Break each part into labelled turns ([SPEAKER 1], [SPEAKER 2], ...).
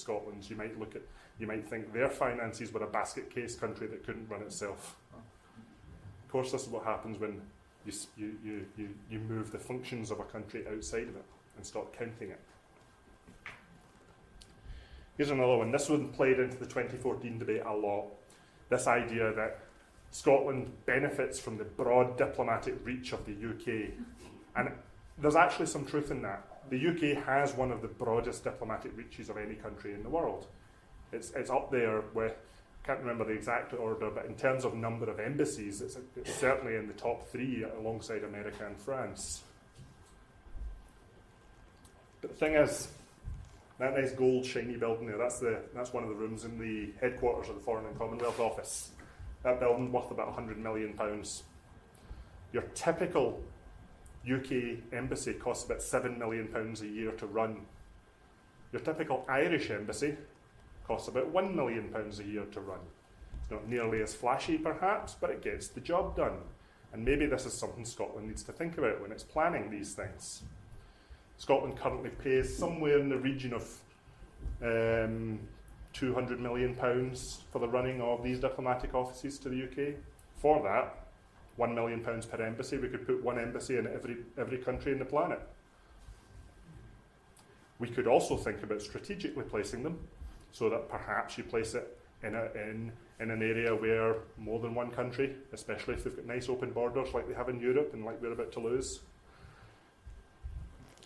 [SPEAKER 1] Scotland's, you might think their finances were a basket case country that couldn't run itself. Of course, this is what happens when you move the functions of a country outside of it and stop counting it. Here's another one. This one played into the 2014 debate a lot. This idea that Scotland benefits from the broad diplomatic reach of the UK. And there's actually some truth in that. The UK has one of the broadest diplomatic reaches of any country in the world. It's up there with, I can't remember the exact order, but in terms of number of embassies, it's certainly in the top 3 alongside America and France. But the thing is, that nice gold shiny building there, that's one of the rooms in the headquarters of the Foreign and Commonwealth Office. That building's worth about £100 million. Your typical UK embassy costs about £7 million a year to run. Your typical Irish embassy costs about £1 million a year to run. It's not nearly as flashy perhaps, but it gets the job done. And maybe this is something Scotland needs to think about when it's planning these things. Scotland currently pays somewhere in the region of £200 million for the running of these diplomatic offices to the UK. For that, £1 million per embassy, we could put one embassy in every country in the planet. We could also think about strategically placing them, so that perhaps you place it in an area where more than one country, especially if they've got nice open borders like they have in Europe and like we're about to lose.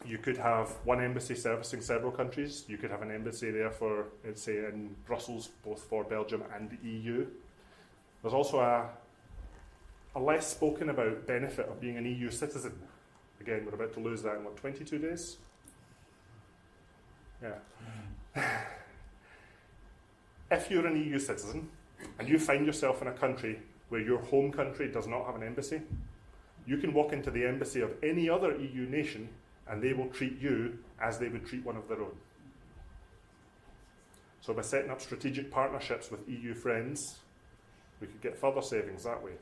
[SPEAKER 1] You could have one embassy servicing several countries. You could have an embassy there for, let's say, in Brussels, both for Belgium and the EU. There's also a less spoken about benefit of being an EU citizen. Again, we're about to lose that in, 22 days? Yeah. If you're an EU citizen and you find yourself in a country where your home country does not have an embassy, you can walk into the embassy of any other EU nation and they will treat you as they would treat one of their own. So by setting up strategic partnerships with EU friends, we could get further savings that way.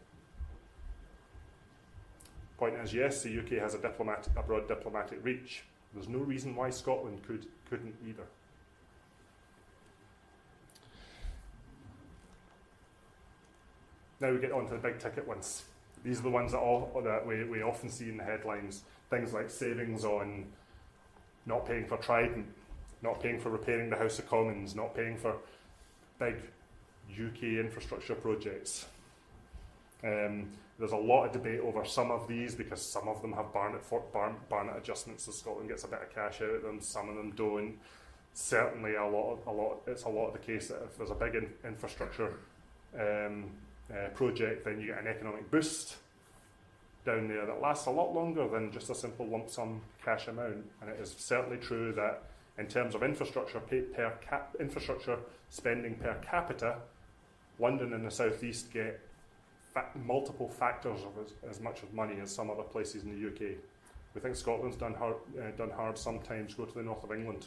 [SPEAKER 1] Point is, yes, the UK has a broad diplomatic reach. There's no reason why Scotland couldn't either. Now we get on to the big ticket ones. These are the ones that we often see in the headlines. Things like savings on not paying for Trident, not paying for repairing the House of Commons, not paying for big UK infrastructure projects. There's a lot of debate over some of these because some of them have Barnett adjustments, so Scotland gets a bit of cash out of them. Some of them don't. Certainly, it's a lot of the case that if there's a big infrastructure project, then you get an economic boost down there that lasts a lot longer than just a simple lump sum cash amount. And it is certainly true that in terms of infrastructure spending per capita, London and the South East get multiple factors of as much of money as some other places in the UK. We think Scotland's done hard sometimes. Go to the north of England.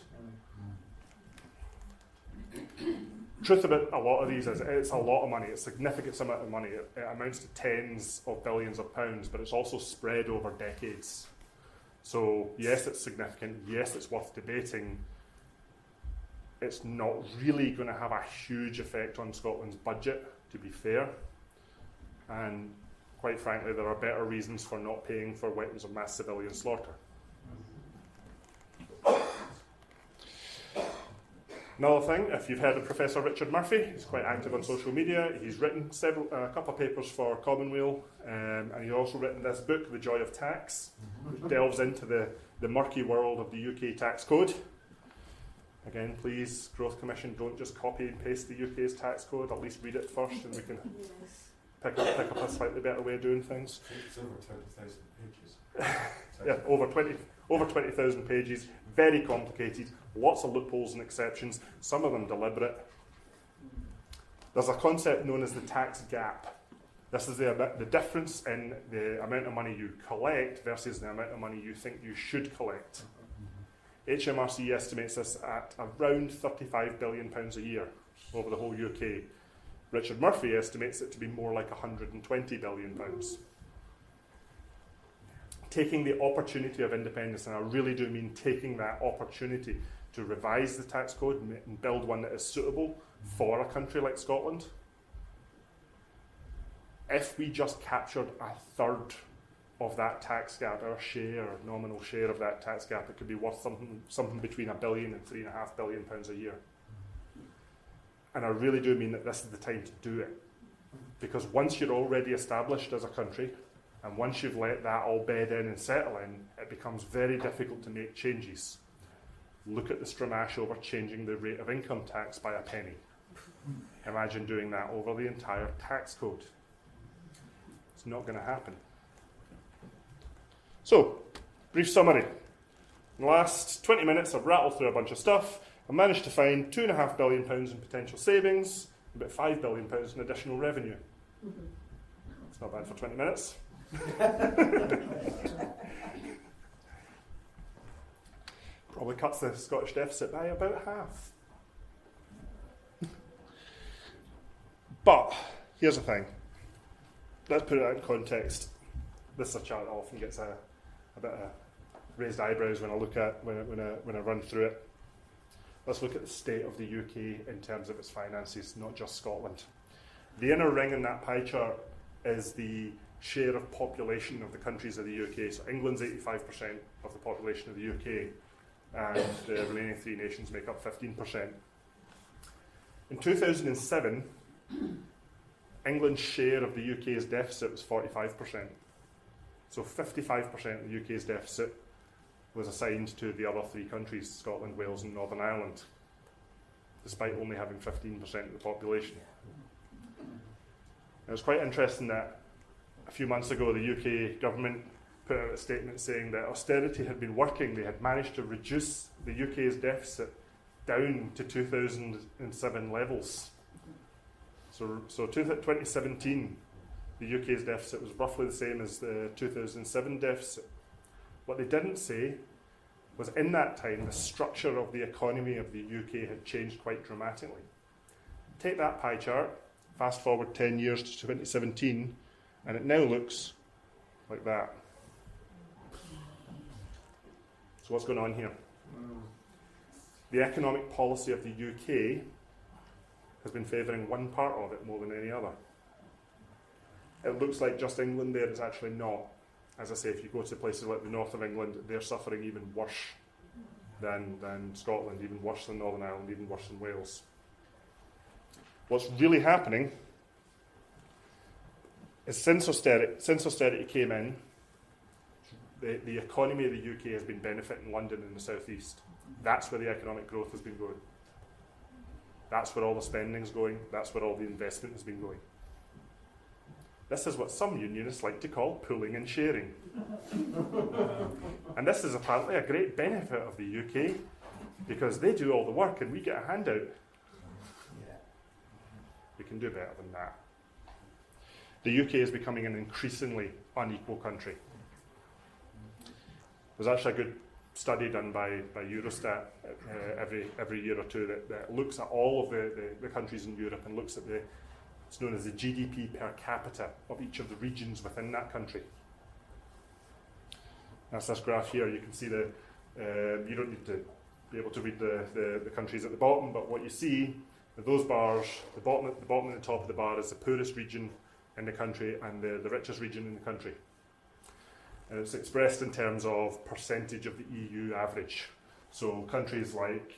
[SPEAKER 1] Truth about a lot of these is it's a lot of money. It's a significant amount of money. It amounts to tens of billions of pounds, but it's also spread over decades. So yes, it's significant. Yes, it's worth debating. It's not really going to have a huge effect on Scotland's budget, to be fair. And quite frankly, there are better reasons for not paying for weapons of mass civilian slaughter. Another thing, if you've heard of Professor Richard Murphy, he's quite active on social media. He's written a couple of papers for Commonweal, and he's also written this book, The Joy of Tax, which delves into the murky world of the UK tax code. Again, please, Growth Commission, don't just copy and paste the UK's tax code. At least read it first, and we can pick up a slightly better way of doing things.
[SPEAKER 2] It's over 20,000 pages.
[SPEAKER 1] Yeah, over 20,000 pages, very complicated, lots of loopholes and exceptions, some of them deliberate. There's a concept known as the tax gap. This is the difference in the amount of money you collect versus the amount of money you think you should collect. HMRC estimates this at around £35 billion a year over the whole UK. Richard Murphy estimates it to be more like £120 billion. Taking the opportunity of independence, and I really do mean taking that opportunity to revise the tax code and build one that is suitable for a country like Scotland. If we just captured a third of that tax gap, our share, nominal share of that tax gap, it could be worth something between £1 billion and £3.5 billion a year. And I really do mean that this is the time to do it. Because once you're already established as a country, and once you've let that all bed in and settle in, it becomes very difficult to make changes. Look at the stramash over changing the rate of income tax by a penny. Imagine doing that over the entire tax code. It's not going to happen. So, brief summary. In the last 20 minutes, I've rattled through a bunch of stuff. I managed to find £2.5 billion in potential savings, about £5 billion in additional revenue. It's not bad for 20 minutes. Probably cuts the Scottish deficit by about half. But here's the thing. Let's put it in context. This is a chart that often gets a bit of raised eyebrows when I look at when I run through it. Let's look at the state of the UK in terms of its finances, not just Scotland. The inner ring in that pie chart is the share of population of the countries of the UK. So England's 85% of the population of the UK, and the remaining three nations make up 15%. In 2007, England's share of the UK's deficit was 45%. So 55% of the UK's deficit was assigned to the other three countries, Scotland, Wales and Northern Ireland, despite only having 15% of the population. It was quite interesting that a few months ago the UK government put out a statement saying that austerity had been working. They had managed to reduce the UK's deficit down to 2007 levels. So 2017, the UK's deficit was roughly the same as the 2007 deficit. What they didn't say was in that time the structure of the economy of the UK had changed quite dramatically. Take that pie chart, fast forward 10 years to 2017, and it now looks like that. So what's going on here? The economic policy of the UK has been favouring one part of it more than any other. It looks like just England there, it's actually not. As I say, if you go to places like the north of England, they're suffering even worse than Scotland, even worse than Northern Ireland, even worse than Wales. What's really happening is since austerity came in, the economy of the UK has been benefiting London and the South East. That's where the economic growth has been going. That's where all the spending's going. That's where all the investment has been going. This is what some unionists like to call pooling and sharing. And this is apparently a great benefit of the UK because they do all the work and we get a handout. We can do better than that. The UK is becoming an increasingly unequal country. There's actually a good study done by Eurostat every year or two that looks at all of the countries in Europe and looks at it's known as the GDP per capita of each of the regions within that country. That's this graph here. You can see you don't need to be able to read the countries at the bottom, but what you see are those bars. The bottom and the top of the bar is the poorest region in the country and the richest region in the country. And it's expressed in terms of percentage of the EU average. So countries like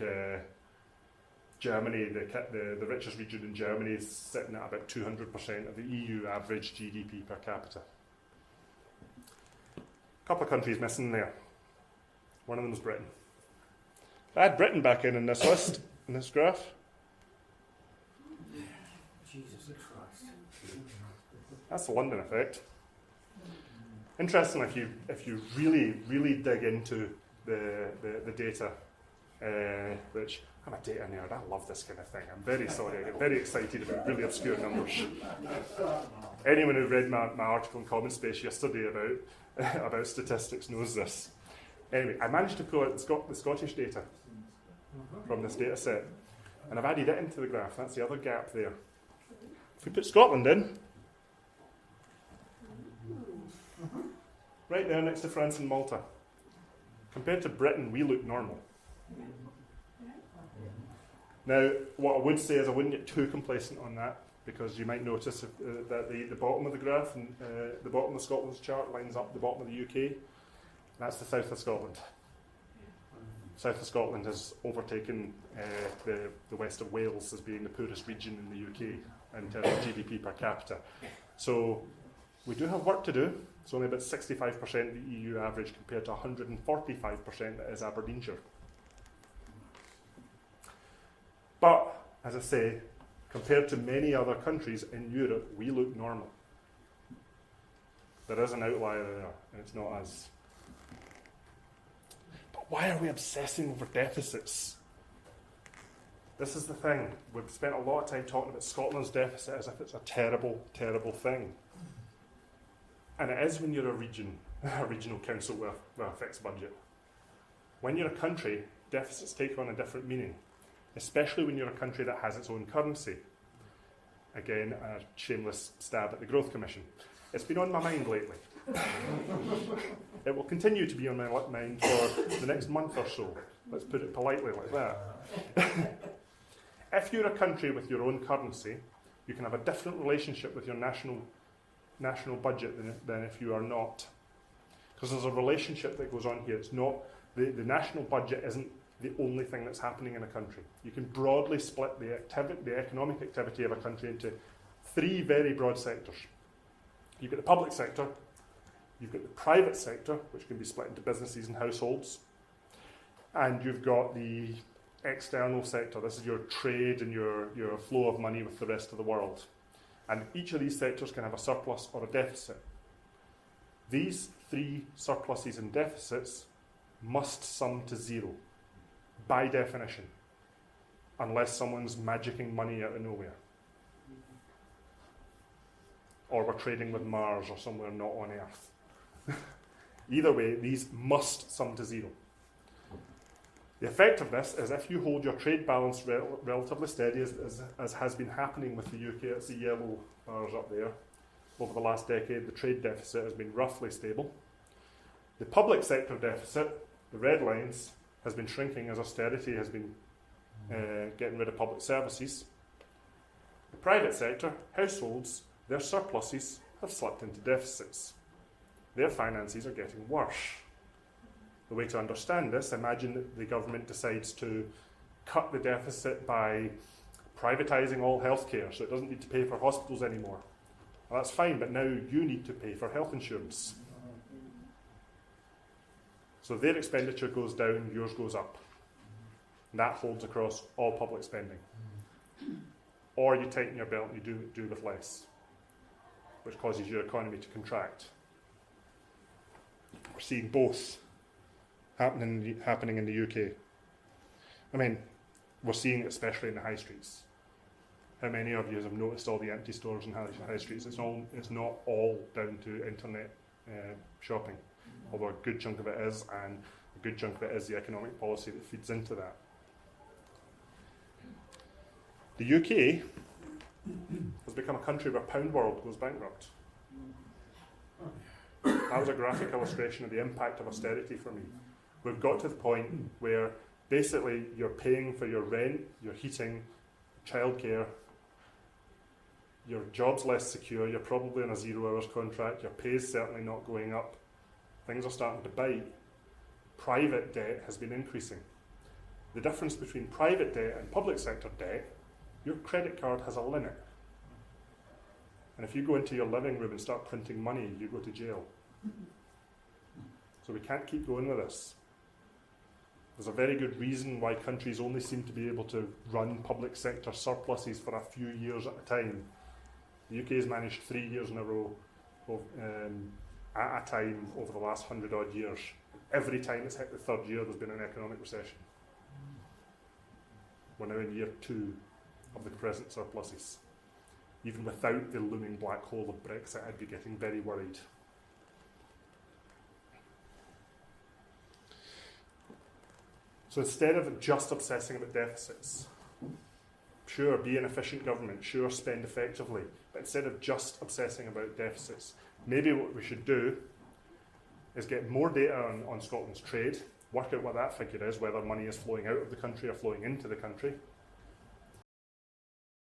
[SPEAKER 1] Germany, the richest region in Germany is sitting at about 200% of the EU average GDP per capita. A couple of countries missing there. One of them is Britain. Add Britain back in this list, in this graph.
[SPEAKER 3] Jesus Christ.
[SPEAKER 1] That's the London effect. Interesting if you really, really dig into the data, which I'm a data nerd, I love this kind of thing. I'm very sorry, I get very excited about really obscure numbers. Anyone who read my article in Common Space yesterday about statistics knows this. Anyway, I managed to pull out the Scottish data from this data set, and I've added it into the graph. That's the other gap there. If we put Scotland in, right there next to France and Malta, compared to Britain, we look normal. Now, what I would say is I wouldn't get too complacent on that, because you might notice that the bottom of the graph and the bottom of Scotland's chart lines up the bottom of the UK. That's the south of Scotland. South of Scotland has overtaken the west of Wales as being the poorest region in the UK in terms of GDP per capita. So we do have work to do. It's only about 65% of the EU average compared to 145% that is Aberdeenshire. But, as I say, compared to many other countries in Europe, we look normal. There is an outlier there, and it's not us. But why are we obsessing over deficits? This is the thing. We've spent a lot of time talking about Scotland's deficit as if it's a terrible, terrible thing. And it is when you're a region, a regional council with a fixed budget. When you're a country, deficits take on a different meaning, especially when you're a country that has its own currency. Again, a shameless stab at the Growth Commission. It's been on my mind lately. It will continue to be on my mind for the next month or so. Let's put it politely like that. If you're a country with your own currency, you can have a different relationship with your national budget than if you are not. Because there's a relationship that goes on here. It's not the national budget isn't the only thing that's happening in a country. You can broadly split the economic activity of a country into three very broad sectors. You've got the public sector, you've got the private sector, which can be split into businesses and households, and you've got the external sector. This is your trade and your flow of money with the rest of the world. And each of these sectors can have a surplus or a deficit. These three surpluses and deficits must sum to zero, by definition, unless someone's magicking money out of nowhere. Or we're trading with Mars or somewhere not on Earth. Either way, these must sum to zero. The effect of this is if you hold your trade balance relatively steady, as has been happening with the UK, it's the yellow bars up there. Over the last decade, the trade deficit has been roughly stable. The public sector deficit, the red lines, has been shrinking as austerity has been getting rid of public services. The private sector, households, their surpluses have slipped into deficits. Their finances are getting worse. The way to understand this, imagine that the government decides to cut the deficit by privatising all healthcare, so it doesn't need to pay for hospitals anymore. Well, that's fine, but now you need to pay for health insurance. So their expenditure goes down, yours goes up. And that holds across all public spending. Or you tighten your belt and you do with less, which causes your economy to contract. We're seeing both happening in the UK. I mean, we're seeing it especially in the high streets. How many of you have noticed all the empty stores in high streets? It's not all down to internet shopping, although a good chunk of it is, and a good chunk of it is the economic policy that feeds into that. The UK has become a country where Pound World goes bankrupt. That was a graphic illustration of the impact of austerity for me. We've got to the point where basically you're paying for your rent, your heating, childcare, your job's less secure, you're probably on a 0 hours contract, your pay's certainly not going up, things are starting to bite. Private debt has been increasing. The difference between private debt and public sector debt, your credit card has a limit. And if you go into your living room and start printing money, you go to jail. So we can't keep going with this. There's a very good reason why countries only seem to be able to run public sector surpluses for a few years at a time. The UK has managed 3 years in a row at a time over the last 100 odd years. Every time it's hit the third year, there's been an economic recession. We're now in year 2 of the present surpluses. Even without the looming black hole of Brexit, I'd be getting very worried. So instead of just obsessing about deficits, sure, be an efficient government, sure, spend effectively, but instead of just obsessing about deficits, maybe what we should do is get more data on Scotland's trade, work out what that figure is, whether money is flowing out of the country or flowing into the country,